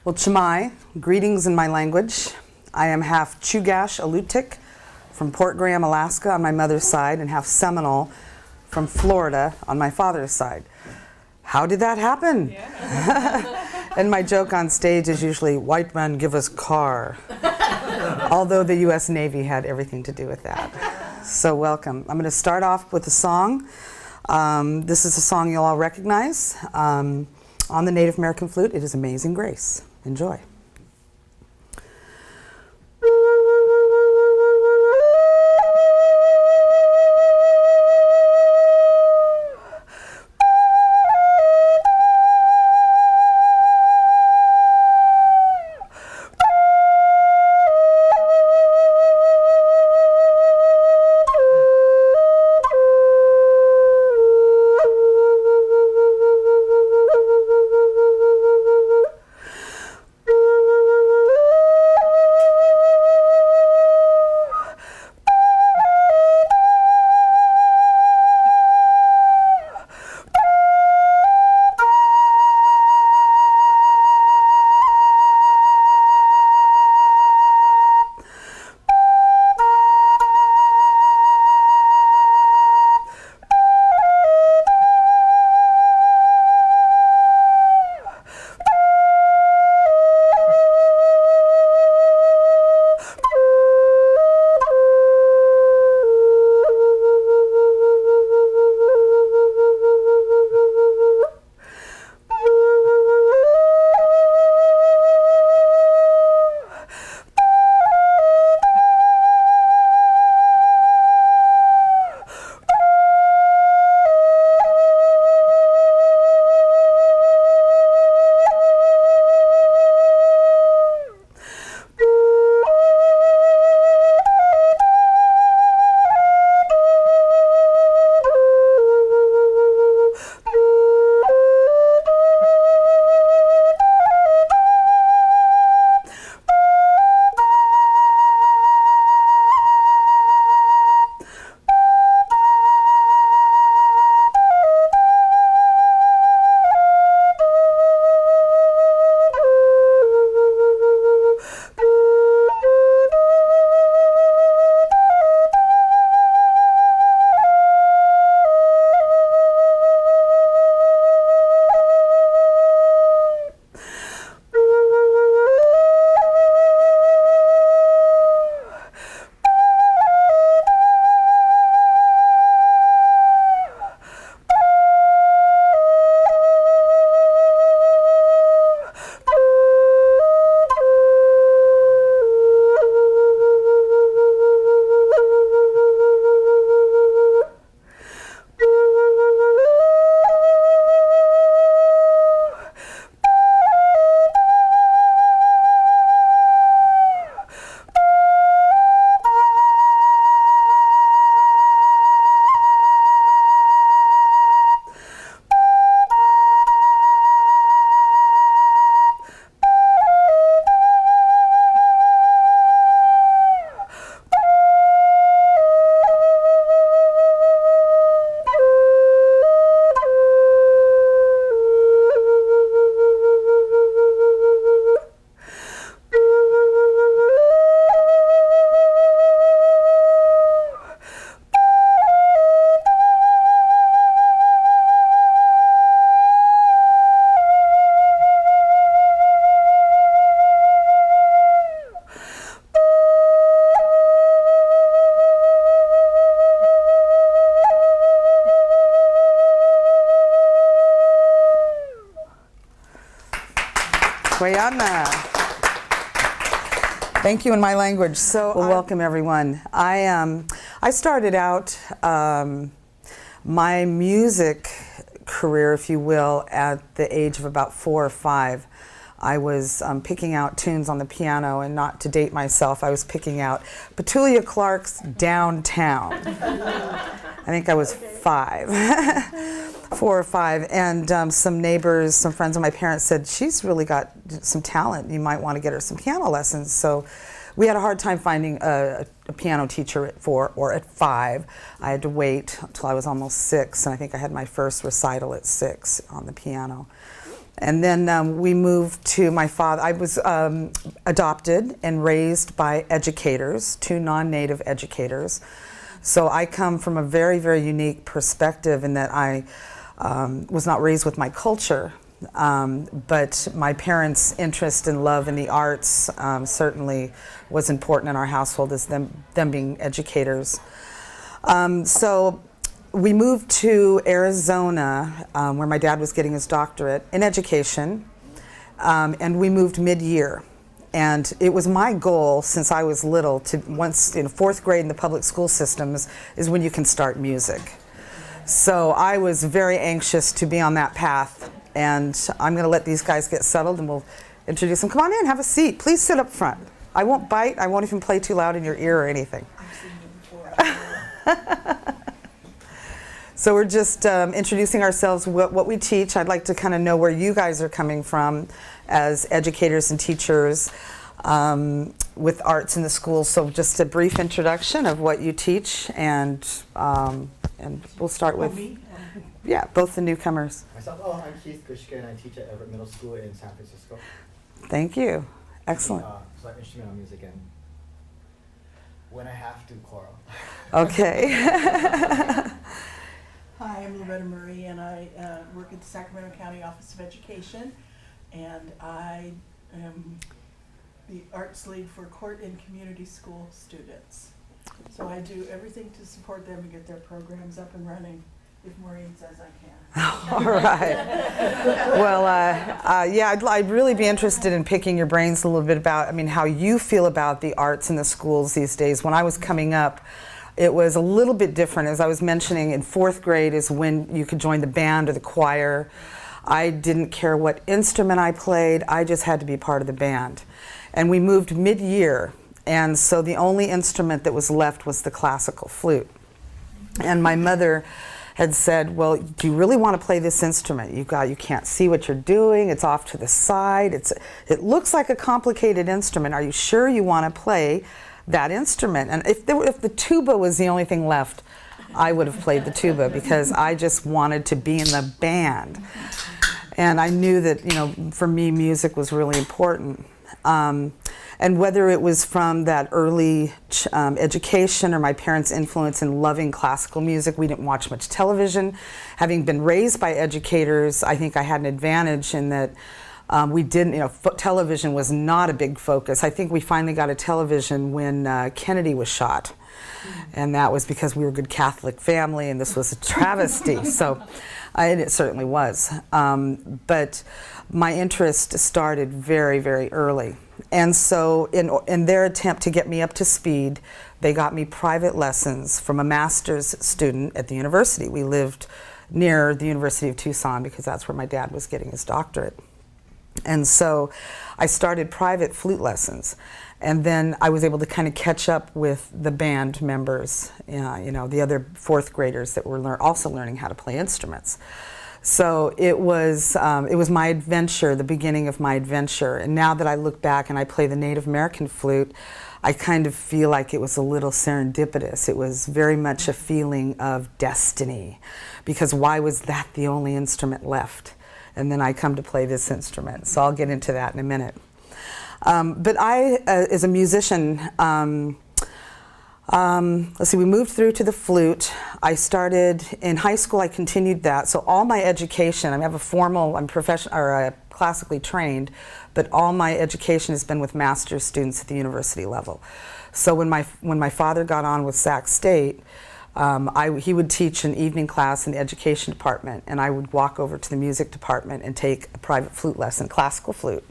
Well, Chimay, greetings in my language. I am half Chugach Alutiiq from Port Graham, Alaska on my mother's side, and half Seminole from Florida on my father's side. How did that happen? Yeah. And my joke on stage is usually, white man give us car. Although the US Navy had everything to do with that. So welcome. I'm going to start off with a song. This is a song you'll all recognize. On the Native American flute, it is Amazing Grace. Enjoy. Thank you in my language. So welcome everyone. I started out my music career, if you will, at the age of about 4 or 5. I was picking out tunes on the piano, and not to date myself, I was picking out Petulia Clark's Downtown. I think I was 5. 4 or 5, and some neighbors, some friends of my parents said, she's really got some talent, you might want to get her some piano lessons. So we had a hard time finding a piano teacher at 4 or at 5. I had to wait until I was almost 6, and I think I had my first recital at 6 on the piano. And then we moved to my father. I was adopted and raised by educators, 2 non-native educators. So I come from a very, very unique perspective in that I was not raised with my culture, but my parents' interest and love in the arts certainly was important in our household as them being educators. So we moved to Arizona, where my dad was getting his doctorate in education, and we moved mid-year. And it was my goal since I was little to once in 4th grade in the public school systems is when you can start music. So I was very anxious to be on that path, and I'm going to let these guys get settled and we'll introduce them. Come on in, have a seat. Please sit up front. I won't bite. I won't even play too loud in your ear or anything. I've seen you before. So we're just introducing ourselves, what we teach. I'd like to kind of know where you guys are coming from as educators and teachers with arts in the schools. So just a brief introduction of what you teach, and we'll start with, yeah, both the newcomers. Myself, I'm Keith Grishka, and I teach at Everett Middle School in San Francisco. Thank you. Excellent. So I instrumental music and when I have to, choral. Okay. Hi, I'm Loretta Murray, and I work at the Sacramento County Office of Education, and I am the arts lead for court and community school students. So I do everything to support them and get their programs up and running, if Maureen says I can. All right. Well, yeah, I'd really be interested in picking your brains a little bit about, how you feel about the arts in the schools these days. When I was coming up, it was a little bit different. As I was mentioning, in 4th grade is when you could join the band or the choir. I didn't care what instrument I played, I just had to be part of the band. And we moved mid-year, and so the only instrument that was left was the classical flute. And my mother had said, well, do you really want to play this instrument? You can't see what you're doing, it's off to the side, it looks like a complicated instrument. Are you sure you want to play that instrument? And if the tuba was the only thing left, I would have played the tuba because I just wanted to be in the band. And I knew that, for me, music was really important. And whether it was from that early education or my parents' influence in loving classical music, we didn't watch much television. Having been raised by educators, I think I had an advantage in that we didn't, television was not a big focus. I think we finally got a television when Kennedy was shot. And that was because we were a good Catholic family and this was a travesty. So it certainly was. But my interest started very, very early. And so in their attempt to get me up to speed, they got me private lessons from a master's student at the university. We lived near the University of Tucson because that's where my dad was getting his doctorate. And so I started private flute lessons. And then I was able to kind of catch up with the band members, the other 4th graders that were also learning how to play instruments. So it was my adventure, the beginning of my adventure. And now that I look back and I play the Native American flute, I kind of feel like it was a little serendipitous. It was very much a feeling of destiny, because why was that the only instrument left? And then I come to play this instrument. So I'll get into that in a minute. But I, as a musician, let's see, we moved through to the flute. I started in high school, I continued that. So all my education, I have a formal, I'm professional, or classically trained, but all my education has been with master's students at the university level. So when my father got on with Sac State, he would teach an evening class in the education department, and I would walk over to the music department and take a private flute lesson, classical flute,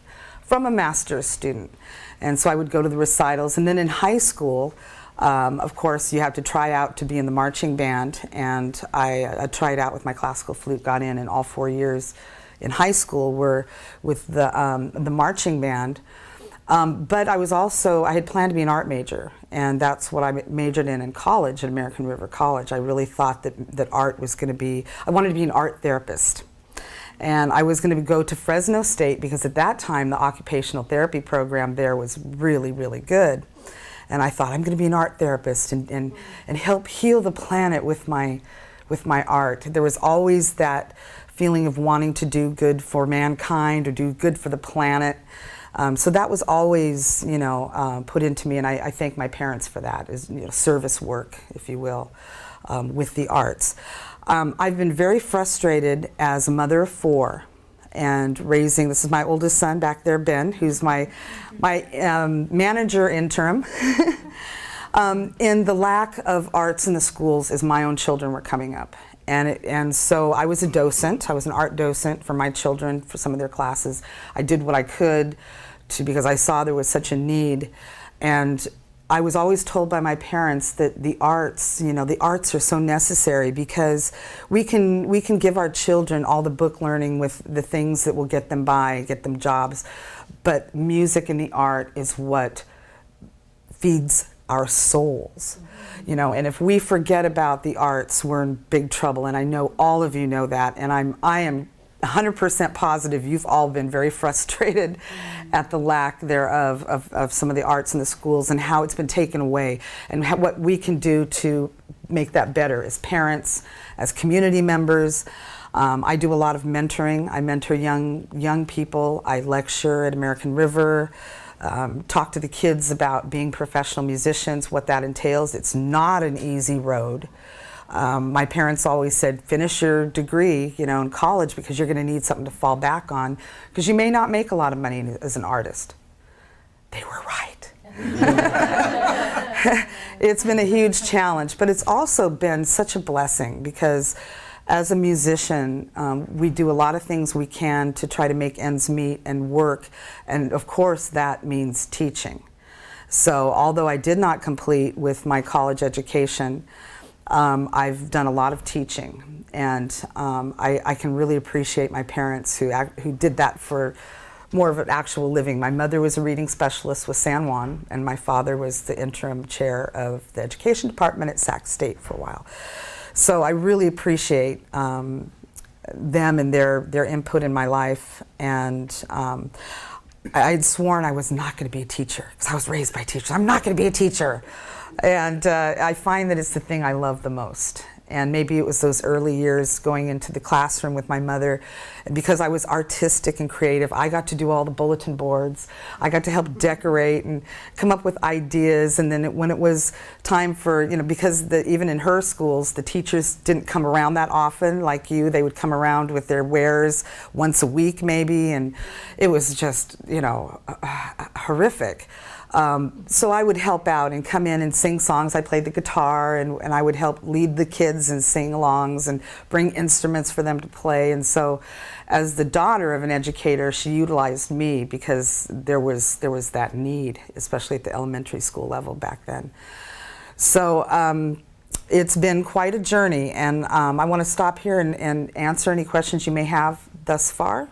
from a master's student. And so I would go to the recitals. And then in high school, of course, you have to try out to be in the marching band, and I tried out with my classical flute, got in, and all 4 years in high school were with the marching band. But I had planned to be an art major, and that's what I majored in college at American River College. I really thought that art was going to be, I wanted to be an art therapist. And I was going to go to Fresno State because at that time the occupational therapy program there was really, really good. And I thought, I'm going to be an art therapist and help heal the planet with my art. There was always that feeling of wanting to do good for mankind or do good for the planet. So that was always, put into me, and I thank my parents for that, is service work, if you will, with the arts. I've been very frustrated as a mother of 4 and raising, this is my oldest son back there, Ben, who's my manager interim, in the lack of arts in the schools as my own children were coming up. And so I was a docent. I was an art docent for my children for some of their classes. I did what I could because I saw there was such a need. And I was always told by my parents that the arts, the arts are so necessary because we can give our children all the book learning with the things that will get them by, get them jobs. But music and the art is what feeds our souls. And if we forget about the arts, we're in big trouble. And I know all of you know that. And I am 100% positive you've all been very frustrated at the lack thereof of some of the arts in the schools and how it's been taken away, and what we can do to make that better as parents, as community members. I do a lot of mentoring. I mentor young people. I lecture at American River. Talk to the kids about being professional musicians, what that entails. It's not an easy road. My parents always said, finish your degree, in college, because you're going to need something to fall back on, because you may not make a lot of money as an artist. They were right. It's been a huge challenge, but it's also been such a blessing because as a musician, we do a lot of things we can to try to make ends meet and work, and of course that means teaching. So although I did not complete with my college education, I've done a lot of teaching, and I can really appreciate my parents who did that for more of an actual living. My mother was a reading specialist with San Juan, and my father was the interim chair of the education department at Sac State for a while. So I really appreciate them and their input in my life, and I'd sworn I was not going to be a teacher because I was raised by teachers. I'm not going to be a teacher. And I find that it's the thing I love the most. And maybe it was those early years going into the classroom with my mother. And because I was artistic and creative, I got to do all the bulletin boards. I got to help decorate and come up with ideas. And then when it was time for, because even in her schools, the teachers didn't come around that often like you. They would come around with their wares once a week maybe. And it was just, horrific. So I would help out and come in and sing songs. I played the guitar, and I would help lead the kids and sing-alongs and bring instruments for them to play. And so as the daughter of an educator, she utilized me because there was that need, especially at the elementary school level back then. So it's been quite a journey, and I want to stop here and answer any questions you may have thus far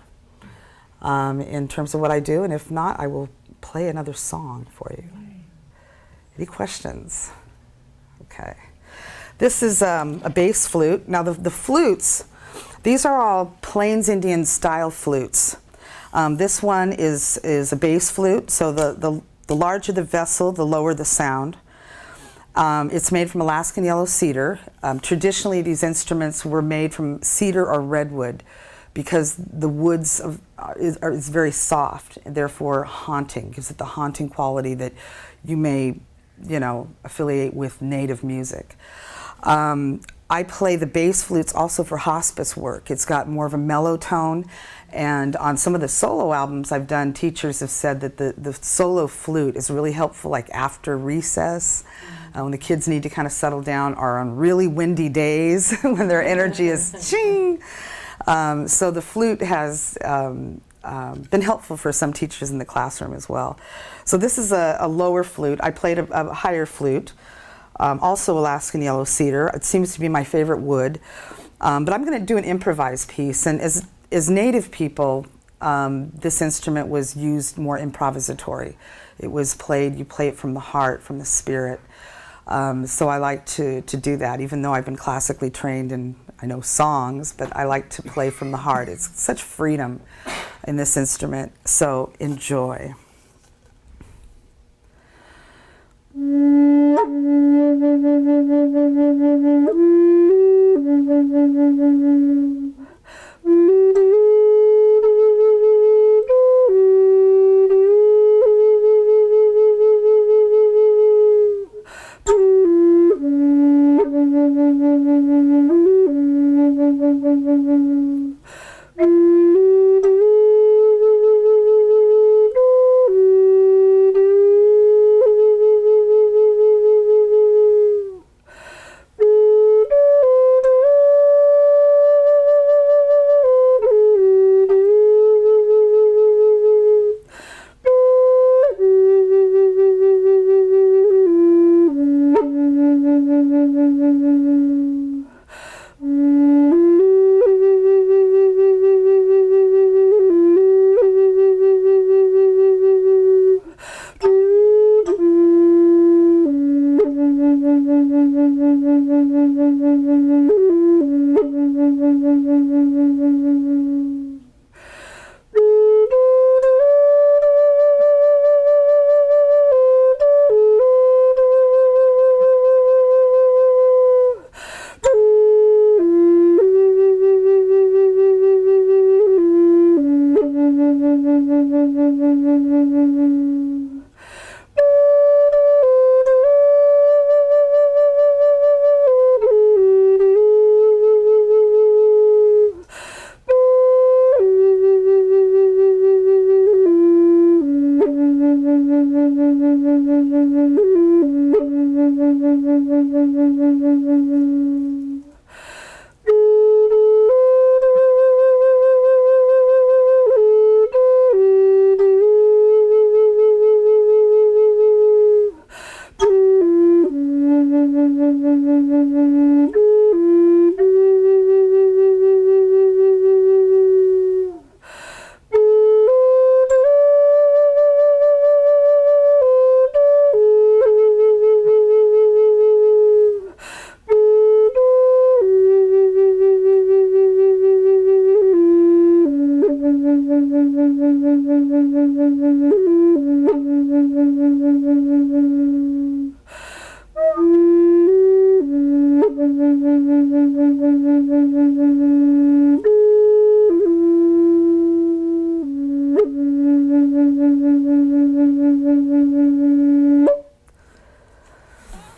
in terms of what I do, and if not, I will play another song for you. Any questions? Okay. This is a bass flute. Now the flutes, these are all Plains Indian style flutes. This one is a bass flute, so the larger the vessel, the lower the sound. It's made from Alaskan yellow cedar. Traditionally, these instruments were made from cedar or redwood because the woods is very soft and therefore haunting, gives it the haunting quality that you may, affiliate with native music. I play the bass flutes also for hospice work. It's got more of a mellow tone, and on some of the solo albums I've done, teachers have said that the solo flute is really helpful, like after recess, when the kids need to kind of settle down, or on really windy days when their energy is ching. So the flute has been helpful for some teachers in the classroom as well. So this is a lower flute. I played a higher flute, also Alaskan yellow cedar. It seems to be my favorite wood. But I'm going to do an improvised piece. And as Native people, this instrument was used more improvisatory. It was played, you play it from the heart, from the spirit. So I like to do that, even though I've been classically trained and I know songs, but I like to play from the heart. It's such freedom in this instrument, so enjoy.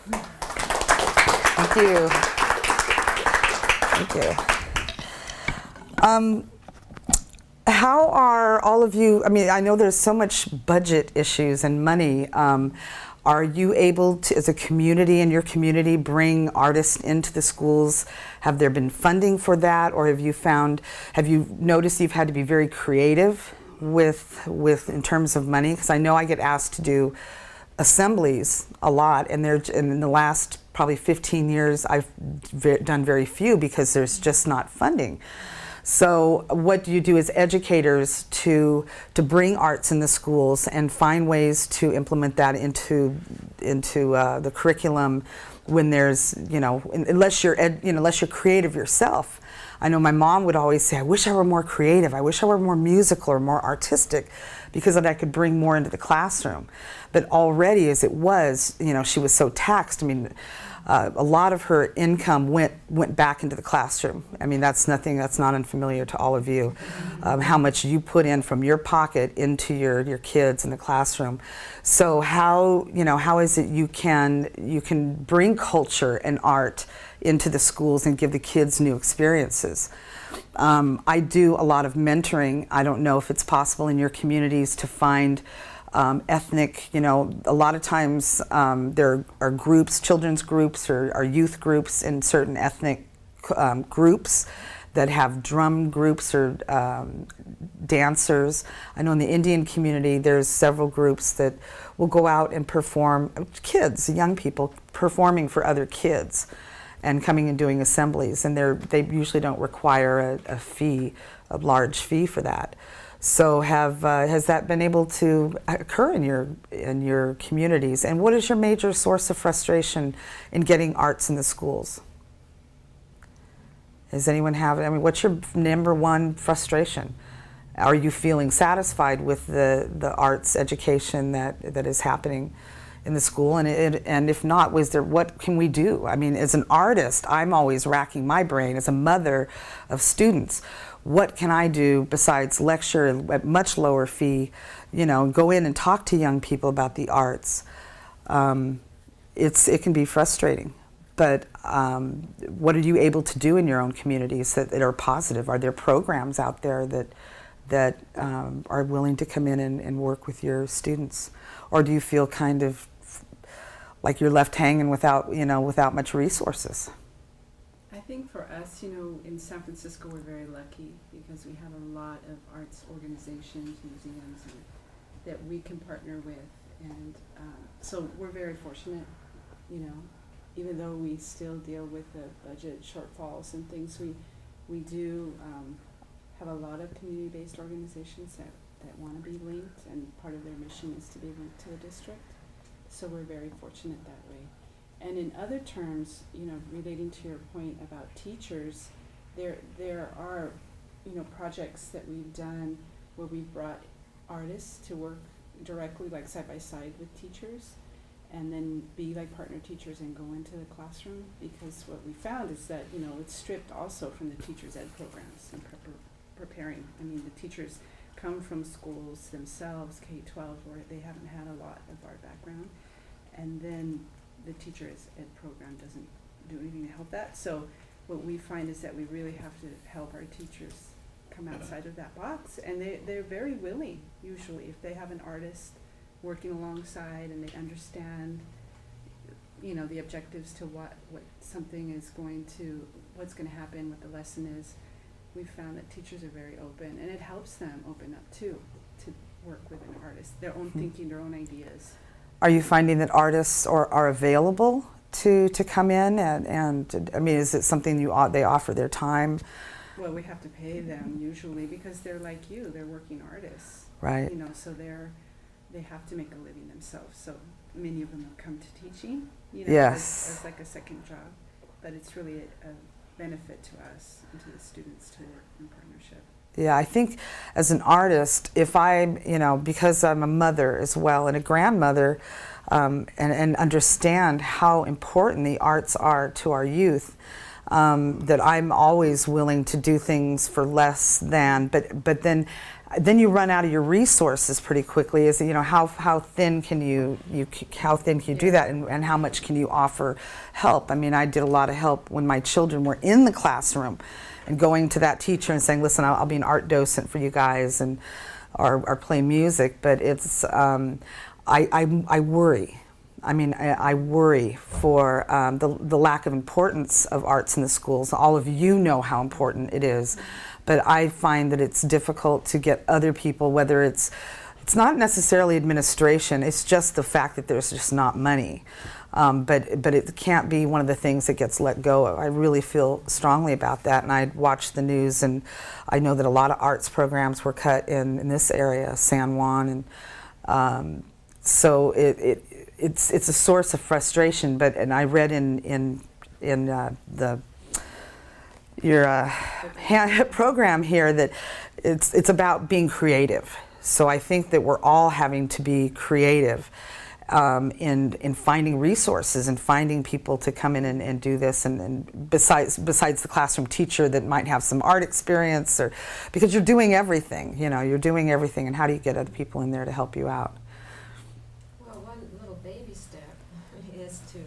Thank you. Thank you. How are all of you, I mean, I know there's so much budget issues and money. Are you able to, as a community in your community, bring artists into the schools? Have there been funding for that, or have you noticed you've had to be very creative with in terms of money? Because I know I get asked to do assemblies a lot, and in the last probably 15 years I've done very few because there's just not funding. So what do you do as educators to bring arts in the schools and find ways to implement that into the curriculum when there's, unless you're creative yourself? I know my mom would always say, I wish I were more creative. I wish I were more musical or more artistic, because then I could bring more into the classroom. But already as it was, she was so taxed. I mean, a lot of her income went back into the classroom. I mean, that's not unfamiliar to all of you. How much you put in from your pocket into your kids in the classroom. So how is it you can bring culture and art into the schools and give the kids new experiences? I do a lot of mentoring. I don't know if it's possible in your communities to find ethnic, a lot of times there are groups, children's groups or youth groups in certain ethnic groups that have drum groups or dancers. I know in the Indian community there's several groups that will go out and perform, kids, young people performing for other kids and coming and doing assemblies, and they usually don't require a large fee for that. So has that been able to occur in your communities? And what is your major source of frustration in getting arts in the schools? Does anyone have it? I mean, what's your number one frustration? Are you feeling satisfied with the arts education that is happening in the school? And if not, what can we do? I mean, as an artist, I'm always racking my brain. As a mother of students, what can I do besides lecture at much lower fee, go in and talk to young people about the arts? It can be frustrating, but what are you able to do in your own communities that are positive? Are there programs out there that are willing to come in and work with your students? Or do you feel kind of like you're left hanging without much resources? I think for us, in San Francisco, we're very lucky because we have a lot of arts organizations, museums that we can partner with. And so we're very fortunate, even though we still deal with the budget shortfalls and things, we do have a lot of community-based organizations that want to be linked, and part of their mission is to be linked to the district. So we're very fortunate that way. And in other terms, relating to your point about teachers, there are, projects that we've done where we've brought artists to work directly, like side by side with teachers, and then be like partner teachers and go into the classroom, because what we found is that, it's stripped also from the teachers' ed programs and preparing. I mean, the teachers come from schools themselves, K-12, where they haven't had a lot of art background, and then the teachers' ed program doesn't do anything to help that. So what we find is that we really have to help our teachers come outside of that box, and they're very willing, usually, if they have an artist working alongside and they understand, the objectives to what something is what's going to happen, what the lesson is. We've found that teachers are very open, and it helps them open up too, to work with an artist, their own thinking, their own ideas. Are you finding that artists are available to come in and I mean, is it something they offer their time? Well, we have to pay them usually because they're like you, they're working artists. Right. So they have to make a living themselves. So many of them will come to teaching, yes, as like a second job, but it's really a benefit to us and to the students to work in partnership. Yeah, I think as an artist, if because I'm a mother as well and a grandmother, and understand how important the arts are to our youth, that I'm always willing to do things for less than, but then then you run out of your resources pretty quickly. Is, you know, how thin can you do that, and how much can you offer help? I mean, I did a lot of help when my children were in the classroom, and going to that teacher and saying, listen, I'll be an art docent for you guys, and or play music. But it's I worry. I mean, I worry for the lack of importance of arts in the schools. All of you know how important it is, but I find that it's difficult to get other people, whether it's not necessarily administration, it's just the fact that there's just not money. But it can't be one of the things that gets let go of. I really feel strongly about that, and I watched the news, and I know that a lot of arts programs were cut in this area, San Juan, and so it's a source of frustration. And I read in your program here that it's about being creative. So I think that we're all having to be creative in finding resources and finding people to come in and do this, and besides the classroom teacher that might have some art experience, or because you're doing everything, you know, you're doing everything, and how do you get other people in there to help you out? Well, one little baby step is to,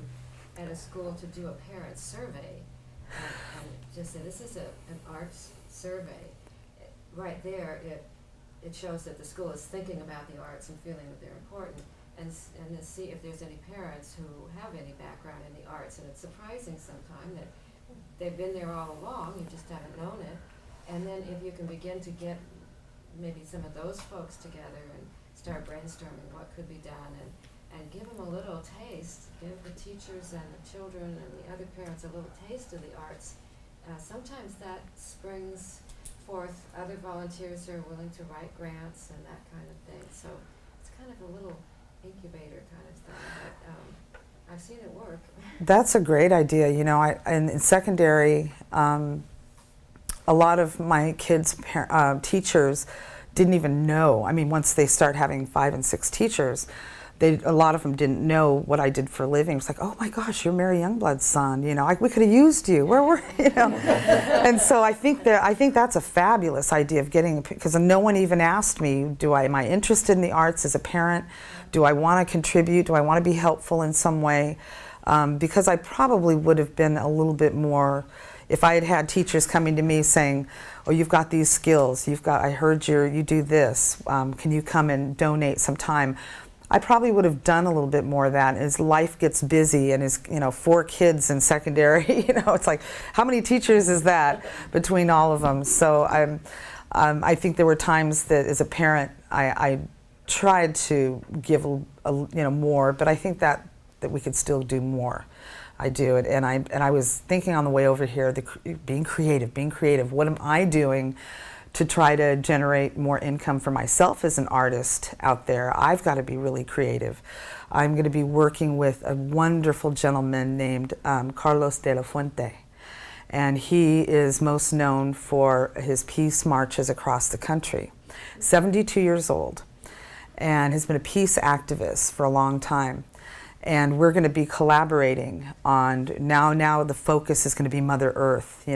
at a school, to do a parent survey and just say, this is an arts survey. Right there, it shows that the school is thinking about the arts and feeling that they're important, and then see if there's any parents who have any background in the arts. And it's surprising sometimes that they've been there all along, you just haven't known it. And then if you can begin to get maybe some of those folks together and start brainstorming what could be done, and give them a little taste, give the teachers and the children and the other parents a little taste of the arts, sometimes that springs forth other volunteers who are willing to write grants and that kind of thing. So it's kind of a little incubator kind of thing, but I've seen it work. That's a great idea. You know, in secondary, a lot of my kids' teachers didn't even know. I mean, once they start having 5 and 6 teachers, a lot of them didn't know what I did for a living. It's like, oh my gosh, you're Mary Youngblood's son. You know, we could have used you. Where were you? Know? And so I think that's a fabulous idea of getting, because no one even asked me, am I interested in the arts as a parent? Do I want to contribute? Do I want to be helpful in some way? Because I probably would have been a little bit more, if I had had teachers coming to me saying, oh, you've got these skills, I heard you do this, can you come and donate some time? I probably would have done a little bit more of that. As life gets busy, and as 4 kids in secondary, it's like, how many teachers is that between all of them? So I think there were times that as a parent, I tried to give more, but I think that we could still do more. I do it, and I was thinking on the way over here, being creative. What am I doing to try to generate more income for myself as an artist out there? I've got to be really creative. I'm going to be working with a wonderful gentleman named Carlos de la Fuente, and he is most known for his peace marches across the country. 72 years old, and has been a peace activist for a long time. And we're going to be collaborating on, now the focus is going to be Mother Earth.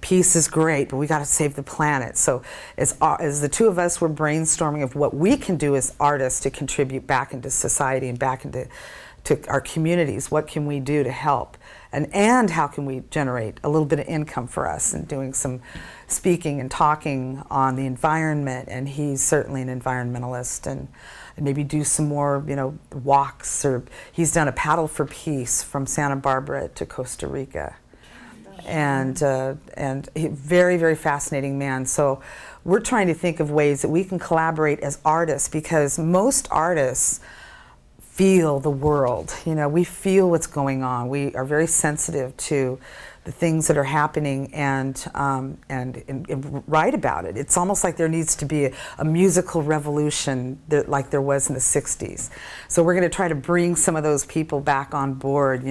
Peace is great, but we got to save the planet. So as the two of us were brainstorming of what we can do as artists to contribute back into society and back into our communities, what can we do to help? And how can we generate a little bit of income for us, and doing some speaking and talking on the environment. And he's certainly an environmentalist, and maybe do some more, walks, or he's done a paddle for peace from Santa Barbara to Costa Rica, and he, very, very fascinating man. So we're trying to think of ways that we can collaborate as artists, because most artists feel the world. We feel what's going on. We are very sensitive to the things that are happening, and write about it. It's almost like there needs to be a musical revolution like there was in the 60s. So we're going to try to bring some of those people back on board.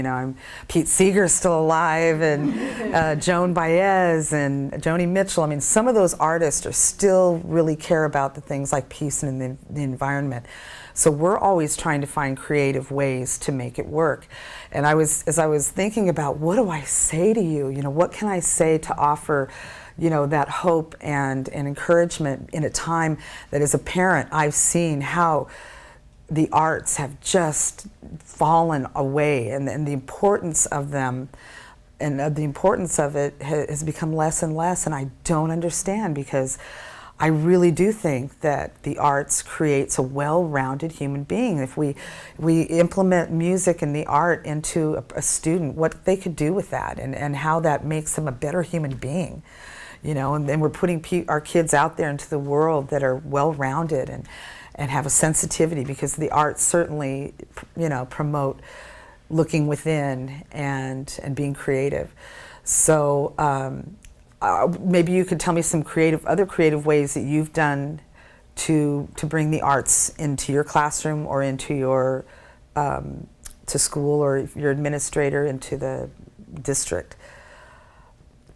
Pete Seeger's still alive, and Joan Baez and Joni Mitchell. I mean, some of those artists are still really care about the things like peace and the environment. So we're always trying to find creative ways to make it work. And as I was thinking about, what do I say to you? You know, what can I say to offer, you know, that hope and encouragement in a time that as a parent I've seen how the arts have just fallen away, and the importance of them and the importance of it has become less and less, and I don't understand, because I really do think that the arts creates a well-rounded human being. If we implement music and the art into a student, what they could do with that, and how that makes them a better human being, you know, and then we're putting our kids out there into the world that are well-rounded and have a sensitivity, because the arts certainly, you know, promote looking within and being creative. So maybe you could tell me some other creative ways that you've done to bring the arts into your classroom or into your to school, or your administrator into the district.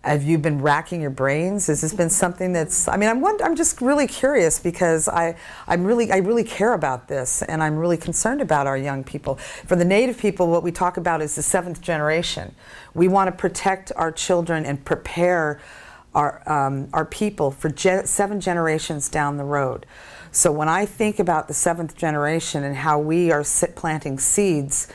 Have you been racking your brains? Has this been something that's, I mean, I'm just really curious, because I really care about this, and I'm really concerned about our young people. For the Native people, what we talk about is the 7th generation. We want to protect our children and prepare our people for 7 generations down the road. So when I think about the 7th generation and how we are planting seeds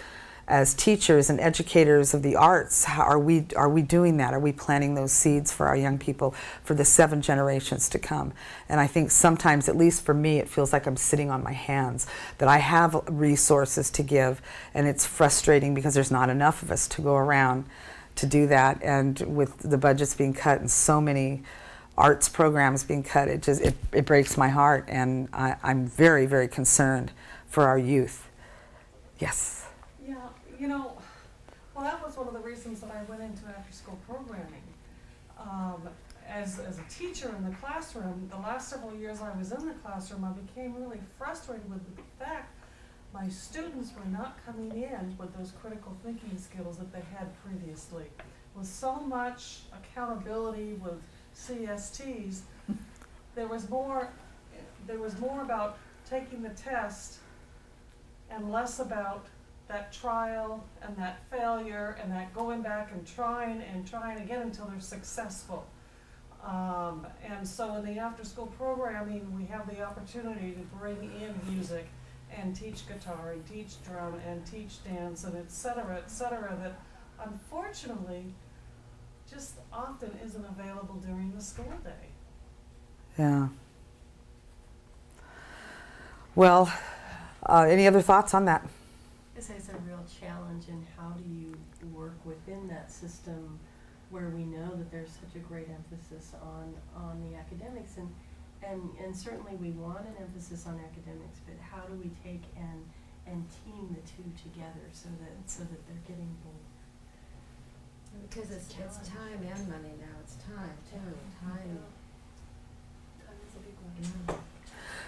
as teachers and educators of the arts, how are we doing that? Are we planting those seeds for our young people for the 7 generations to come? And I think sometimes, at least for me, it feels like I'm sitting on my hands, that I have resources to give, and it's frustrating because there's not enough of us to go around to do that. And with the budgets being cut and so many arts programs being cut, it breaks my heart, and I'm very, very concerned for our youth. Yes. Yeah, you know, well, that was one of the reasons that I went into after-school programming. As a teacher in the classroom, the last several years I was in the classroom, I became really frustrated with the fact my students were not coming in with those critical thinking skills that they had previously. With so much accountability with CSTs, there was more about taking the test and less about that trial and that failure and that going back and trying again until they're successful. And so in the after-school programming, we have the opportunity to bring in music and teach guitar and teach drum and teach dance and et cetera, that unfortunately just often isn't available during the school day. Yeah. Well, any other thoughts on that? This is a real challenge, and how do you work within that system where we know that there's such a great emphasis on the academics, and certainly we want an emphasis on academics, but how do we take and team the two together so that they're getting both? Because it's time and money now. It's time too. Time. Time is a big one. Yeah.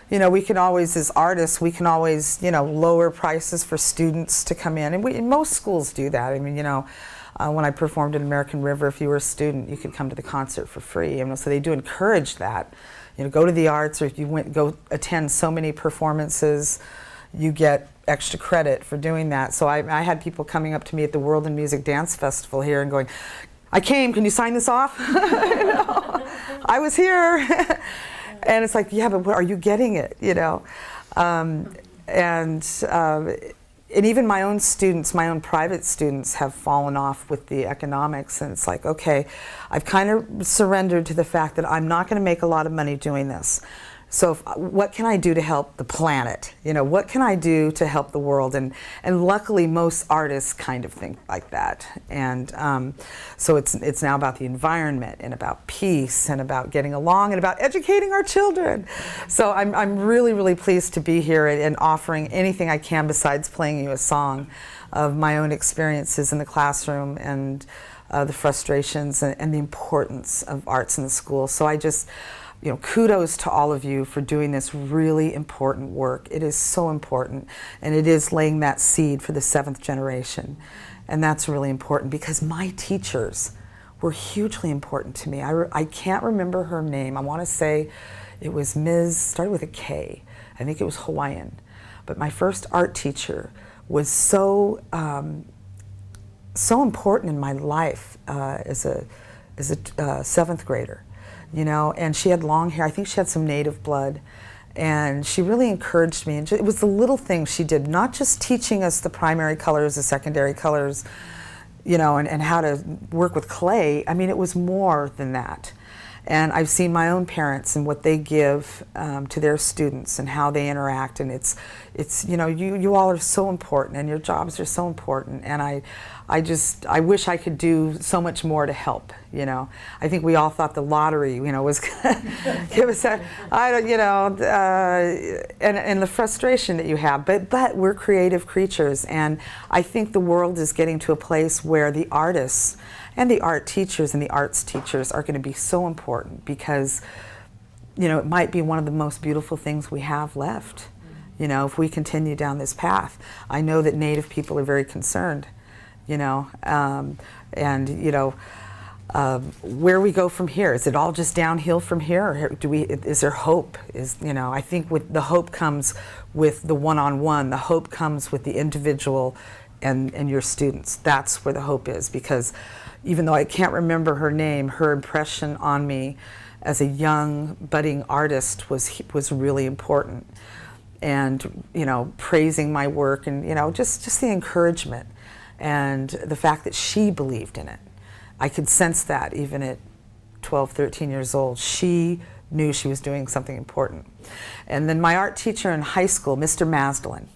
You know, we can always, as artists, we can always, you know, lower prices for students to come in. And most schools do that. I mean, you know, when I performed in American River, if you were a student, you could come to the concert for free. And so they do encourage that. You know, go to the arts, or if you go attend so many performances, you get extra credit for doing that. So I had people coming up to me at the World in Music Dance Festival here and going, I came, can you sign this off? You know, I was here. And it's like, yeah, but are you getting it? You know, and even my own students, my own private students, have fallen off with the economics. And it's like, okay, I've kind of surrendered to the fact that I'm not going to make a lot of money doing this. So what can I do to help the planet? You know, what can I do to help the world? And luckily, most artists kind of think like that. And so it's now about the environment and about peace and about getting along and about educating our children. So I'm really, really pleased to be here and offering anything I can besides playing you a song of my own experiences in the classroom and the frustrations and the importance of arts in the school. So I just, you know, kudos to all of you for doing this really important work. It is so important, and it is laying that seed for the 7th generation. And that's really important because my teachers were hugely important to me. I can't remember her name. I want to say it was Ms., started with a K. I think it was Hawaiian. But my first art teacher was so so important in my life as a seventh grader, you know, and she had long hair. I think she had some native blood, and she really encouraged me. And it was the little things she did, not just teaching us the primary colors, the secondary colors, you know, and how to work with clay. I mean, it was more than that. And I've seen my own parents and what they give to their students and how they interact. And it's you know, you all are so important, and your jobs are so important. And I wish I could do so much more to help, you know. I think we all thought the lottery, you know, was gonna give us that, you know, and the frustration that you have. But we're creative creatures, and I think the world is getting to a place where the artists and the art teachers and the arts teachers are going to be so important, because, you know, it might be one of the most beautiful things we have left, you know, if we continue down this path. I know that Native people are very concerned, you know, and, you know, where we go from here. Is it all just downhill from here, or is there hope? You know, I think the hope comes with the one-on-one. The hope comes with the individual and your students. That's where the hope is, because even though I can't remember her name, her impression on me as a young budding artist was really important. And, you know, praising my work, and, you know, just the encouragement and the fact that she believed in it. I could sense that even at 12, 13 years old. She knew she was doing something important. And then my art teacher in high school, Mr. Masdelin,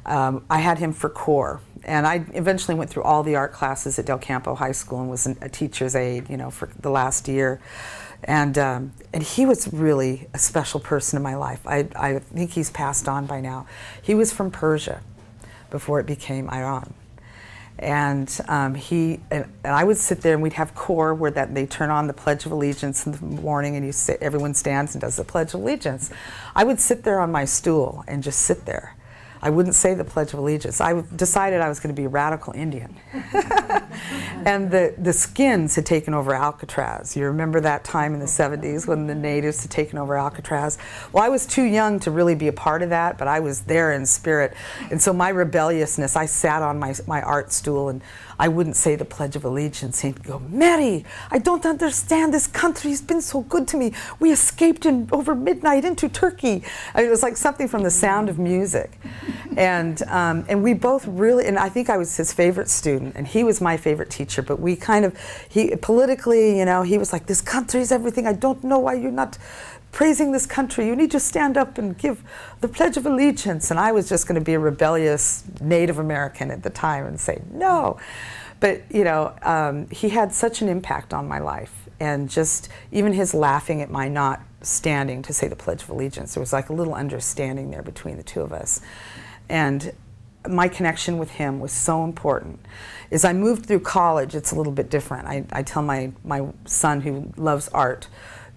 I had him for core. And I eventually went through all the art classes at Del Campo High School and was a teacher's aide, you know, for the last year. And he was really a special person in my life. I think he's passed on by now. He was from Persia before it became Iran. And I would sit there, and we'd have core where they turn on the Pledge of Allegiance in the morning, and everyone stands and does the Pledge of Allegiance. I would sit there on my stool and just sit there. I wouldn't say the Pledge of Allegiance. I decided I was going to be a radical Indian. And the skins had taken over Alcatraz. You remember that time in the 70s when the natives had taken over Alcatraz? Well, I was too young to really be a part of that, but I was there in spirit. And so my rebelliousness, I sat on my art stool, and I wouldn't say the Pledge of Allegiance. He'd go, "Mary, I don't understand. This country's been so good to me. We escaped over midnight into Turkey." I mean, it was like something from The Sound of Music. And we both really, and I think I was his favorite student, and he was my favorite teacher, but we politically, you know, he was like, "This country's everything. I don't know why you're not praising this country. You need to stand up and give the Pledge of Allegiance." And I was just going to be a rebellious Native American at the time and say, no. But, you know, he had such an impact on my life. And just even his laughing at my not standing to say the Pledge of Allegiance, there was like a little understanding there between the two of us. And my connection with him was so important. As I moved through college, it's a little bit different. I tell my son, who loves art,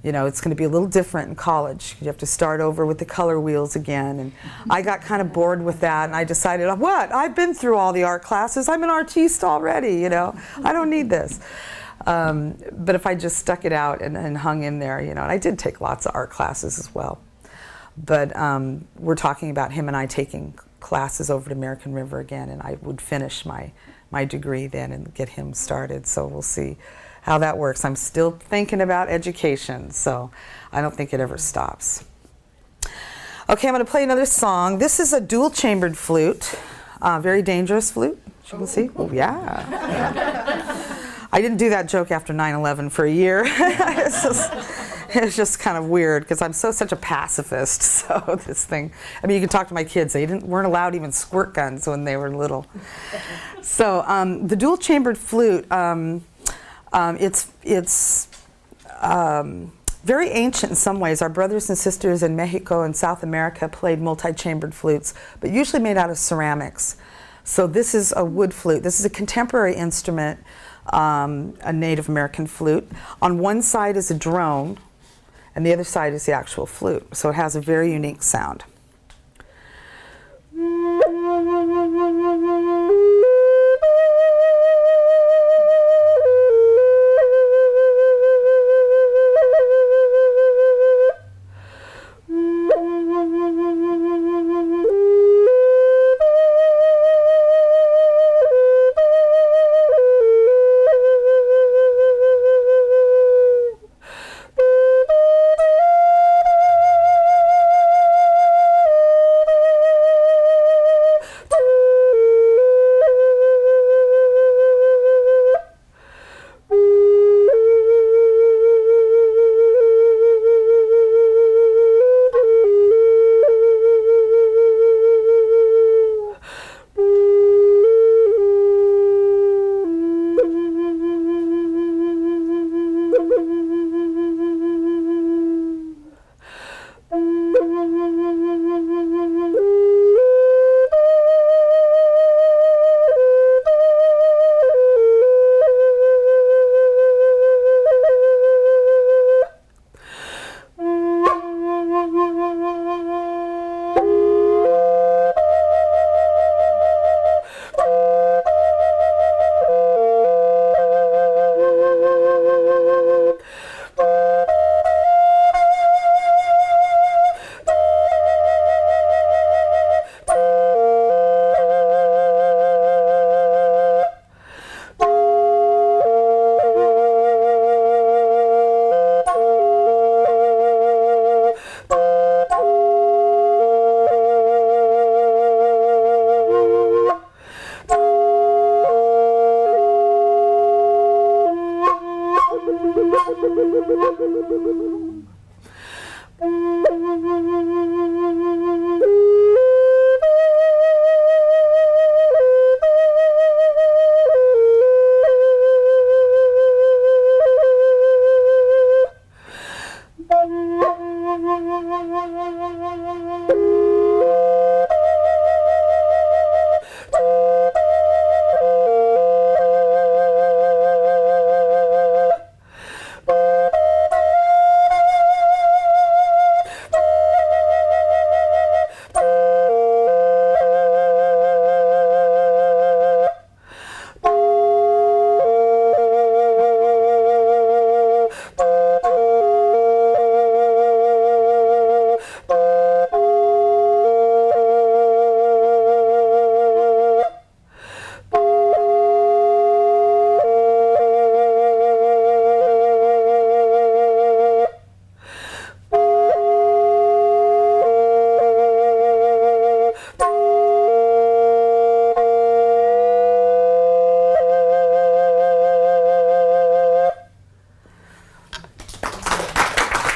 you know, it's going to be a little different in college. You have to start over with the color wheels again. And I got kind of bored with that, and I decided, what? I've been through all the art classes. I'm an artiste already, you know. I don't need this. But if I just stuck it out and hung in there, you know, and I did take lots of art classes as well. But we're talking about him and I taking classes over at American River again, and I would finish my degree then and get him started. So we'll see how that works. I'm still thinking about education, so I don't think it ever stops. Okay, I'm going to play another song. This is a dual-chambered flute, very dangerous flute. Should we see? Oh, yeah. I didn't do that joke after 9/11 for a year. It's just kind of weird, because I'm such a pacifist. So this thing, I mean, you can talk to my kids. They weren't allowed even squirt guns when they were little. So the dual-chambered flute, it's very ancient in some ways. Our brothers and sisters in Mexico and South America played multi-chambered flutes, but usually made out of ceramics. So this is a wood flute. This is a contemporary instrument, a Native American flute. On one side is a drone, and the other side is the actual flute. So it has a very unique sound.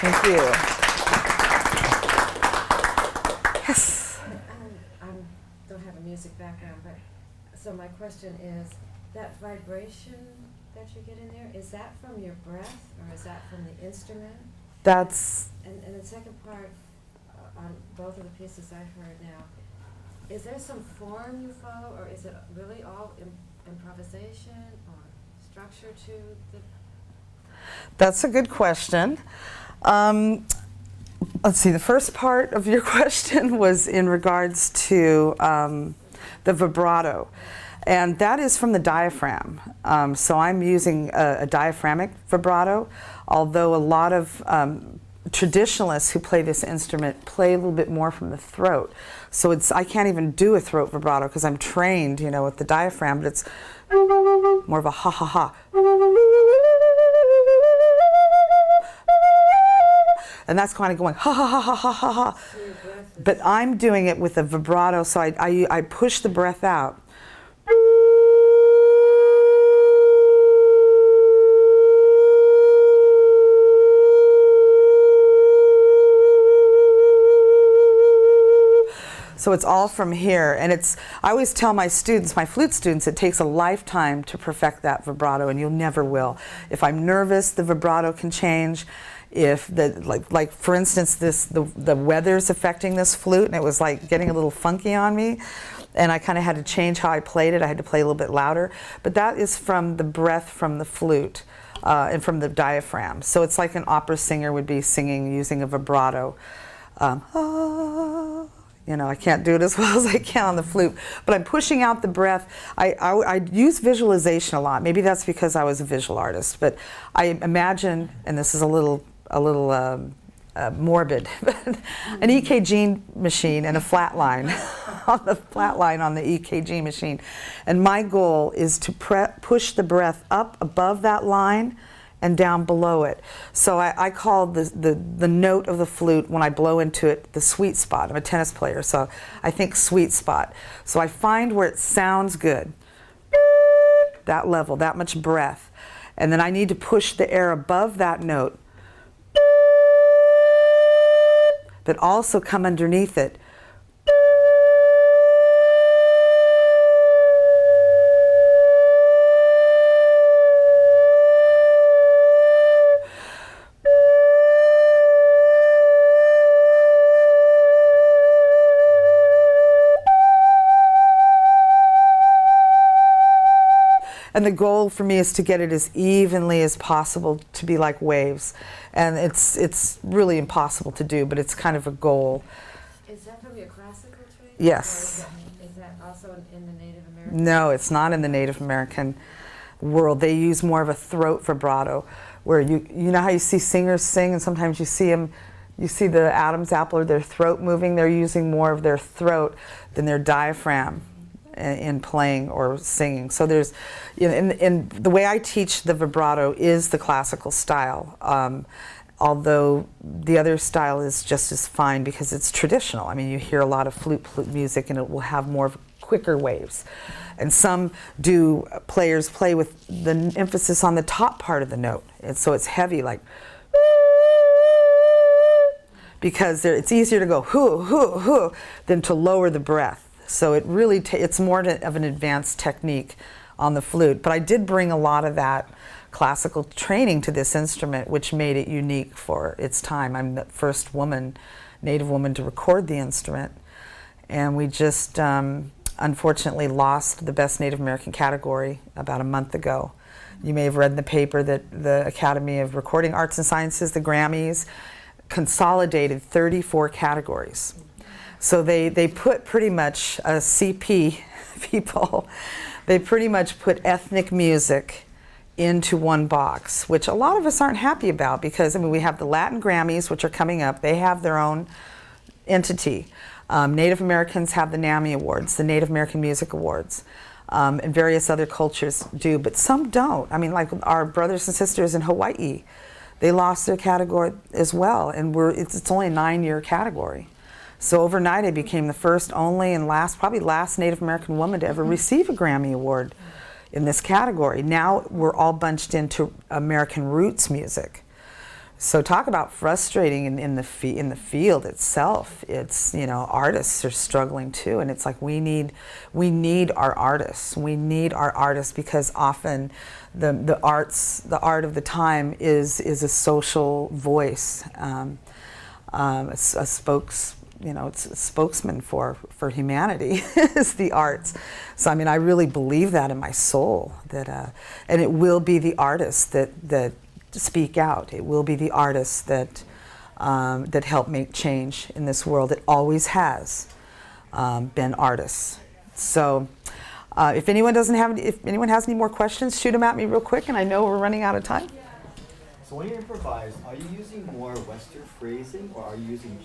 Thank you. Yes. I don't have a music background, but, so my question is, that vibration that you get in there, is that from your breath, or is that from the instrument? That's, And the second part, on both of the pieces I've heard now, is there some form you follow, or is it really all improvisation, or structure to the? that's a good question. Let's see, the first part of your question was in regards to the vibrato. And that is from the diaphragm. So I'm using a diaphragmic vibrato, although a lot of traditionalists who play this instrument play a little bit more from the throat. So I can't even do a throat vibrato because I'm trained, with the diaphragm, but it's more of a ha ha ha. And that's kind of going ha ha ha ha ha ha ha. But I'm doing it with a vibrato, so I push the breath out. So it's all from here, and I always tell my students, my flute students, it takes a lifetime to perfect that vibrato, and you'll never will. If I'm nervous, the vibrato can change. If like for instance, the weather's affecting this flute, and it was like getting a little funky on me, and I kind of had to change how I played it. I had to play a little bit louder, but that is from the breath from the flute and from the diaphragm. So it's like an opera singer would be singing using a vibrato. I can't do it as well as I can on the flute, but I'm pushing out the breath. I use visualization a lot. Maybe that's because I was a visual artist, but I imagine, and this is a little morbid, but an EKG machine and a flat line on the EKG machine. And my goal is to push the breath up above that line and down below it. So I call the note of the flute, when I blow into it, the sweet spot. I'm a tennis player, so I think sweet spot. So I find where it sounds good, that level, that much breath. And then I need to push the air above that note, but also come underneath it. And the goal for me is to get it as evenly as possible, to be like waves. And it's really impossible to do, but it's kind of a goal. Is that from your classical training? Yes. Or is that also in the Native American? No, it's not in the Native American world. They use more of a throat vibrato, where you know how you see singers sing, and sometimes you see the Adam's apple or their throat moving. They're using more of their throat than their diaphragm in playing or singing. So there's, in the way I teach the vibrato is the classical style, although the other style is just as fine because it's traditional. I mean, you hear a lot of flute music, and it will have more of a quicker waves. And some players play with the emphasis on the top part of the note. And so it's heavy, like, because it's easier to go hoo, hoo, hoo than to lower the breath. So it really, it's more of an advanced technique on the flute. But I did bring a lot of that classical training to this instrument, which made it unique for its time. I'm the first Native woman to record the instrument. And we just unfortunately lost the Best Native American category about a month ago. You may have read in the paper that the Academy of Recording Arts and Sciences, the Grammys, consolidated 34 categories. So they put pretty much CP people, they pretty much put ethnic music into one box, which a lot of us aren't happy about, because I mean, we have the Latin Grammys, which are coming up. They have their own entity. Native Americans have the NAMI Awards, the Native American Music Awards, and various other cultures do, but some don't. I mean, like our brothers and sisters in Hawaii, they lost their category as well, and it's only a 9-year category. So overnight I became the first, only, and probably last Native American woman to ever receive a Grammy Award in this category. Now we're all bunched into American roots music. So talk about frustrating in the field itself. It's, you know, artists are struggling too, and it's like we need our artists. We need our artists, because often the art of the time is a social voice, it's a spokesman for humanity is the arts. So I mean, I really believe that in my soul, that and it will be the artists that speak out. It will be the artists that help make change in this world. It always has been artists. So if anyone has any more questions, shoot them at me real quick, and I know we're running out of time. So when you improvise, are you using more Western phrasing, or are you using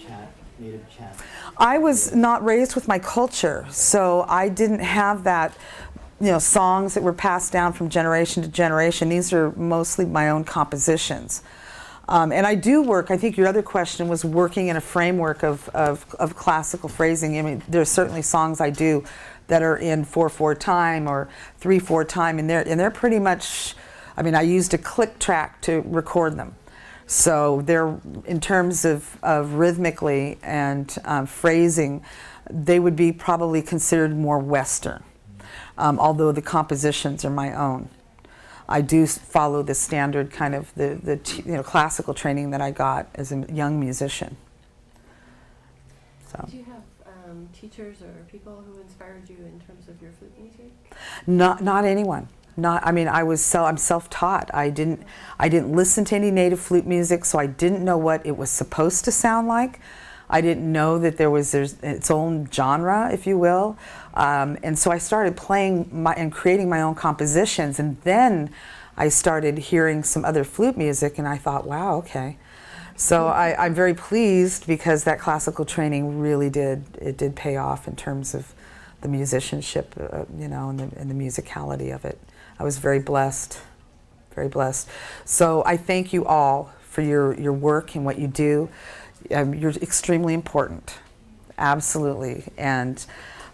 native chant? I was not raised with my culture, so I didn't have that, you know, songs that were passed down from generation to generation. These are mostly my own compositions. And I do work, I think your other question was working in a framework of classical phrasing. I mean, there's certainly songs I do that are in 4/4 time or 3/4 time, and they're pretty much, I mean, I used a click track to record them. So they're, in terms of rhythmically and phrasing, they would be probably considered more Western, although the compositions are my own. I do follow the standard kind of the classical training that I got as a young musician. So. Do you have teachers or people who inspired you in terms of your flute music? Not anyone. I mean, I'm self-taught. I didn't listen to any native flute music, so I didn't know what it was supposed to sound like. I didn't know that there's its own genre, if you will. And so I started playing and creating my own compositions, and then I started hearing some other flute music, and I thought, wow, okay. So I'm very pleased, because that classical training really did pay off in terms of the musicianship, and the musicality of it. I was very blessed, very blessed. So I thank you all for your work and what you do. You're extremely important, absolutely. And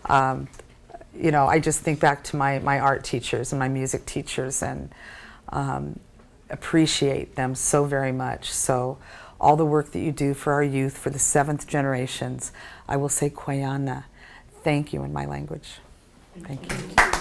I just think back to my art teachers and my music teachers, and appreciate them so very much. So all the work that you do for our youth, for the 7th generations, I will say Kwayana. Thank you in my language. Thank you.